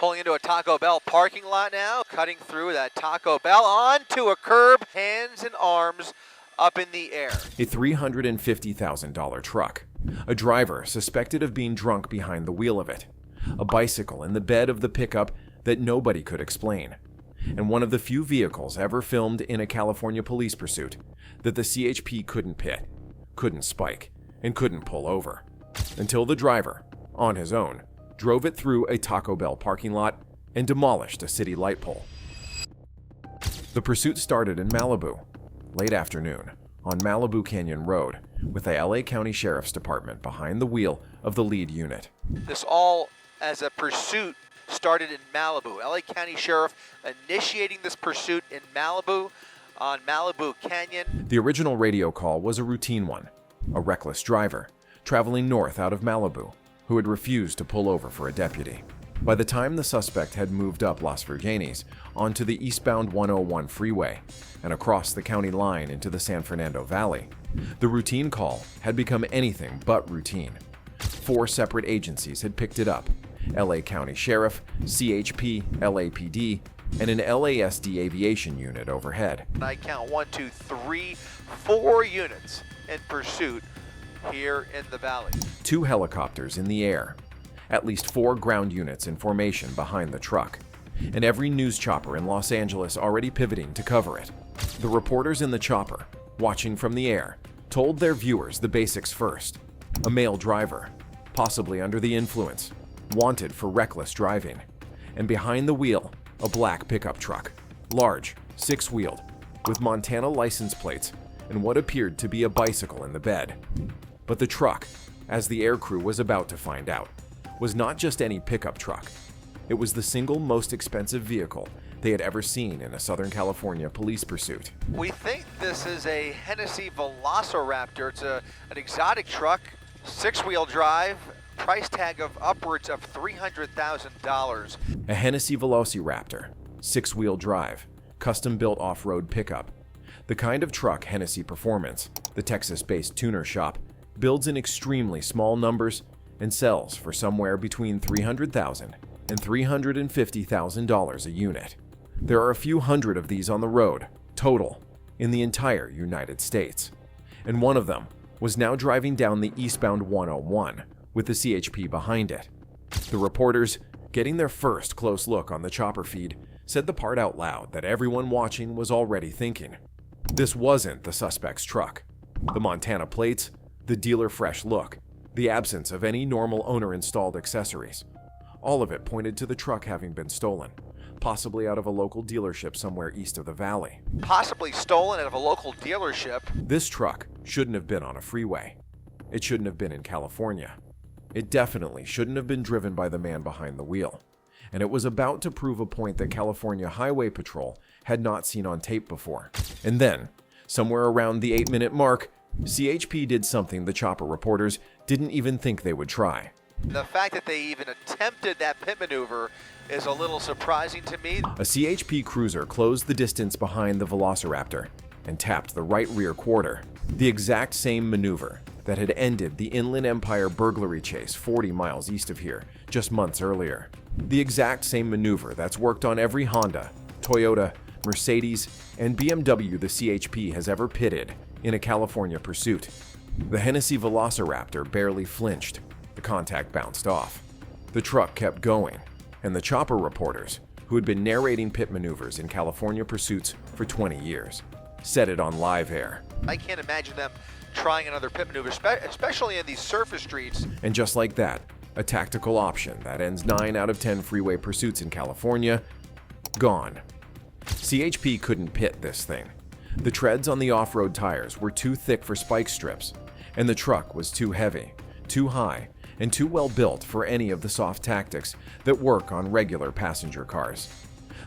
Pulling into a Taco Bell parking lot now, cutting through that Taco Bell onto a curb, hands and arms up in the air. A $350,000 truck. A driver suspected of being drunk behind the wheel of it. A bicycle in the bed of the pickup that nobody could explain. And one of the few vehicles ever filmed in a California police pursuit that the CHP couldn't pit, couldn't spike, and couldn't pull over. Until the driver, on his own, drove it through a Taco Bell parking lot and demolished a city light pole. The pursuit started in Malibu, late afternoon, on Malibu Canyon Road, with the LA County Sheriff's Department behind the wheel of the lead unit. This all as a pursuit started in Malibu. LA County Sheriff initiating this pursuit in Malibu on Malibu Canyon. The original radio call was a routine one, a reckless driver traveling north out of Malibu who had refused to pull over for a deputy. By the time the suspect had moved up Las Virgenes onto the eastbound 101 freeway and across the county line into the San Fernando Valley, the routine call had become anything but routine. 4 separate agencies had picked it up: LA County Sheriff, CHP, LAPD, and an LASD aviation unit overhead. I count 1, 2, 3, 4 units in pursuit here in the valley. 2 helicopters in the air, at least 4 ground units in formation behind the truck, and every news chopper in Los Angeles already pivoting to cover it. The reporters in the chopper, watching from the air, told their viewers the basics first. A male driver, possibly under the influence, wanted for reckless driving, and behind the wheel, a black pickup truck, large, 6-wheeled, with Montana license plates and what appeared to be a bicycle in the bed. But the truck, as the air crew was about to find out, was not just any pickup truck. It was the single most expensive vehicle they had ever seen in a Southern California police pursuit. We think this is a Hennessey Velociraptor. It's an exotic truck, 6-wheel drive, price tag of upwards of $300,000. A Hennessey Velociraptor, 6-wheel drive, custom-built off-road pickup. The kind of truck Hennessey Performance, the Texas-based tuner shop, builds in extremely small numbers and sells for somewhere between $300,000 and $350,000 a unit. There are a few hundred of these on the road, total, in the entire United States. And one of them was now driving down the eastbound 101 with the CHP behind it. The reporters, getting their first close look on the chopper feed, said the part out loud that everyone watching was already thinking. This wasn't the suspect's truck. The Montana plates, the dealer-fresh look, the absence of any normal owner-installed accessories. All of it pointed to the truck having been stolen, possibly out of a local dealership somewhere east of the valley. Possibly stolen out of a local dealership. This truck shouldn't have been on a freeway. It shouldn't have been in California. It definitely shouldn't have been driven by the man behind the wheel. And it was about to prove a point that California Highway Patrol had not seen on tape before. And then, somewhere around the 8-minute mark, CHP did something the chopper reporters didn't even think they would try. The fact that they even attempted that pit maneuver is a little surprising to me. A CHP cruiser closed the distance behind the Velociraptor and tapped the right rear quarter, the exact same maneuver that had ended the Inland Empire burglary chase 40 miles east of here just months earlier. The exact same maneuver that's worked on every Honda, Toyota, Mercedes, and BMW the CHP has ever pitted in a California pursuit. The Hennessey Velociraptor barely flinched. The contact bounced off. The truck kept going, and the chopper reporters, who had been narrating pit maneuvers in California pursuits for 20 years, said it on live air. I can't imagine them trying another pit maneuver, especially in these surface streets. And just like that, a tactical option that ends 9 out of 10 freeway pursuits in California, gone. CHP couldn't pit this thing. The treads on the off-road tires were too thick for spike strips, and the truck was too heavy, too high, and too well built for any of the soft tactics that work on regular passenger cars.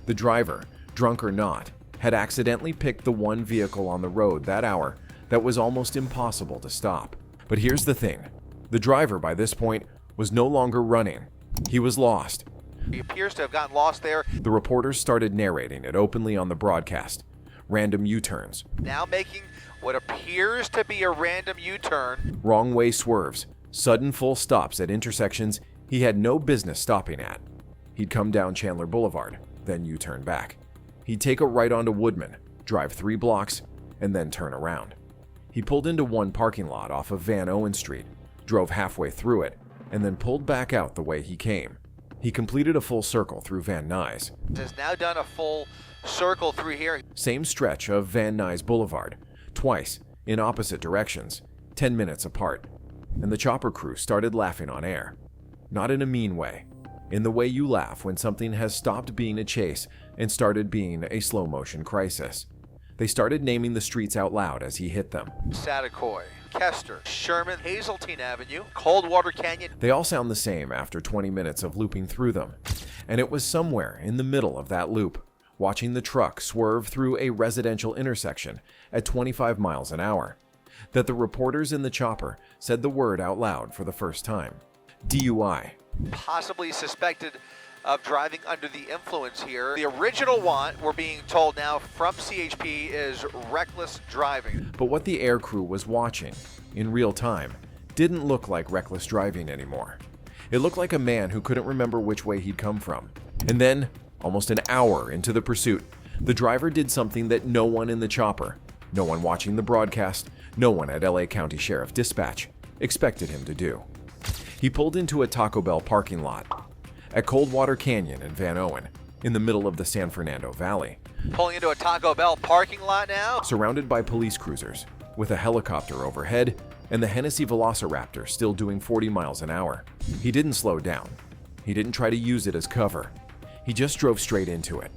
The driver, drunk or not, had accidentally picked the one vehicle on the road that hour that was almost impossible to stop. But here's the thing. The driver, by this point, was no longer running. He was lost. He appears to have gotten lost there. The reporters started narrating it openly on the broadcast. Random U-turns. Now making what appears to be a random U-turn. Wrong way swerves. Sudden full stops at intersections he had no business stopping at. He'd come down Chandler Boulevard, then U-turn back. He'd take a right onto Woodman, drive 3 blocks, and then turn around. He pulled into one parking lot off of Van Owen Street, drove halfway through it, and then pulled back out the way he came. He completed a full circle through Van Nuys. Has now done a full circle through here. Same stretch of Van Nuys Boulevard, twice, in opposite directions, 10 minutes apart. And the chopper crew started laughing on air. Not in a mean way. In the way you laugh when something has stopped being a chase and started being a slow-motion crisis. They started naming the streets out loud as he hit them. Satakoy, Kester, Sherman, Hazeltine Avenue, Coldwater Canyon. They all sound the same after 20 minutes of looping through them. And it was somewhere in the middle of that loop, watching the truck swerve through a residential intersection at 25 miles an hour, that the reporters in the chopper said the word out loud for the first time. DUI. Possibly suspected of driving under the influence here. The original one, we're being told now from CHP, is reckless driving. But what the air crew was watching, in real time, didn't look like reckless driving anymore. It looked like a man who couldn't remember which way he'd come from. And then, almost an hour into the pursuit, the driver did something that no one in the chopper, no one watching the broadcast, no one at LA County Sheriff Dispatch expected him to do. He pulled into a Taco Bell parking lot at Coldwater Canyon in Van Owen, in the middle of the San Fernando Valley. Pulling into a Taco Bell parking lot now. Surrounded by police cruisers, with a helicopter overhead, and the Hennessey Velociraptor still doing 40 miles an hour. He didn't slow down. He didn't try to use it as cover. He just drove straight into it.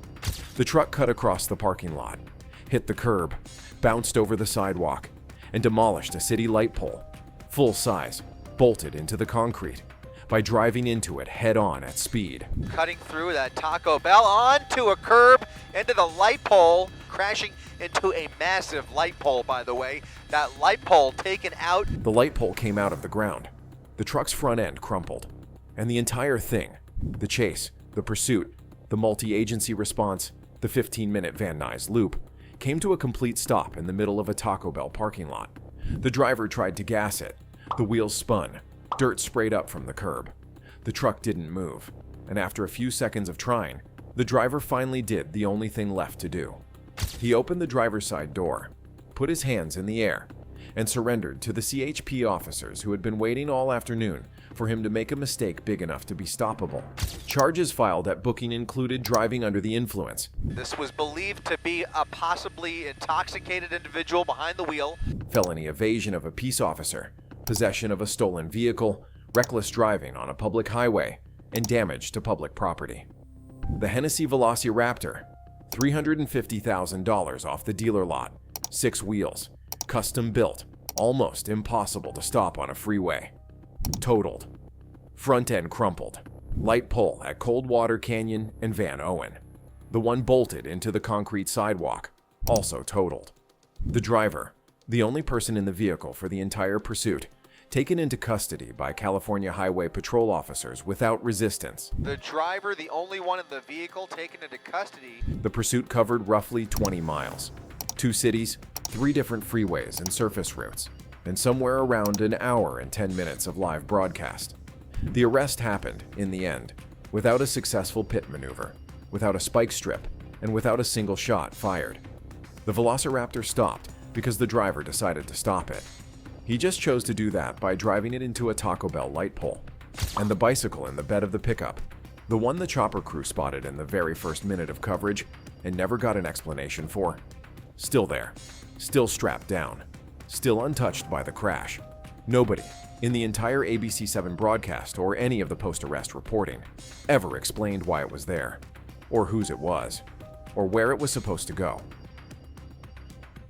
The truck cut across the parking lot, hit the curb, bounced over the sidewalk, and demolished a city light pole, full size, bolted into the concrete by driving into it head-on at speed. Cutting through that Taco Bell onto a curb, into the light pole, crashing into a massive light pole, by the way. That light pole taken out. The light pole came out of the ground. The truck's front end crumpled. And the entire thing, the chase, the pursuit, the multi-agency response, the 15-minute Van Nuys loop, came to a complete stop in the middle of a Taco Bell parking lot. The driver tried to gas it. The wheels spun. Dirt sprayed up from the curb. The truck didn't move, and after a few seconds of trying, the driver finally did the only thing left to do. He opened the driver's side door, put his hands in the air, and surrendered to the CHP officers who had been waiting all afternoon for him to make a mistake big enough to be stoppable. Charges filed at booking included driving under the influence. This was believed to be a possibly intoxicated individual behind the wheel. Felony evasion of a peace officer, possession of a stolen vehicle, reckless driving on a public highway, and damage to public property. The Hennessey Velociraptor, $350,000 off the dealer lot, 6 wheels, custom built, almost impossible to stop on a freeway. Totaled. Front end crumpled. Light pole at Coldwater Canyon and Van Owen. The one bolted into the concrete sidewalk, also totaled. The driver, the only person in the vehicle for the entire pursuit, taken into custody by California Highway Patrol officers without resistance. The driver, the only one in the vehicle taken into custody. The pursuit covered roughly 20 miles, 2 cities, 3 different freeways and surface routes, and somewhere around an hour and 10 minutes of live broadcast. The arrest happened, in the end, without a successful pit maneuver, without a spike strip, and without a single shot fired. The Velociraptor stopped because the driver decided to stop it. He just chose to do that by driving it into a Taco Bell light pole. And the bicycle in the bed of the pickup, the one the chopper crew spotted in the very first minute of coverage and never got an explanation for, still there, still strapped down, still untouched by the crash. Nobody, in the entire ABC7 broadcast or any of the post-arrest reporting, ever explained why it was there, or whose it was, or where it was supposed to go.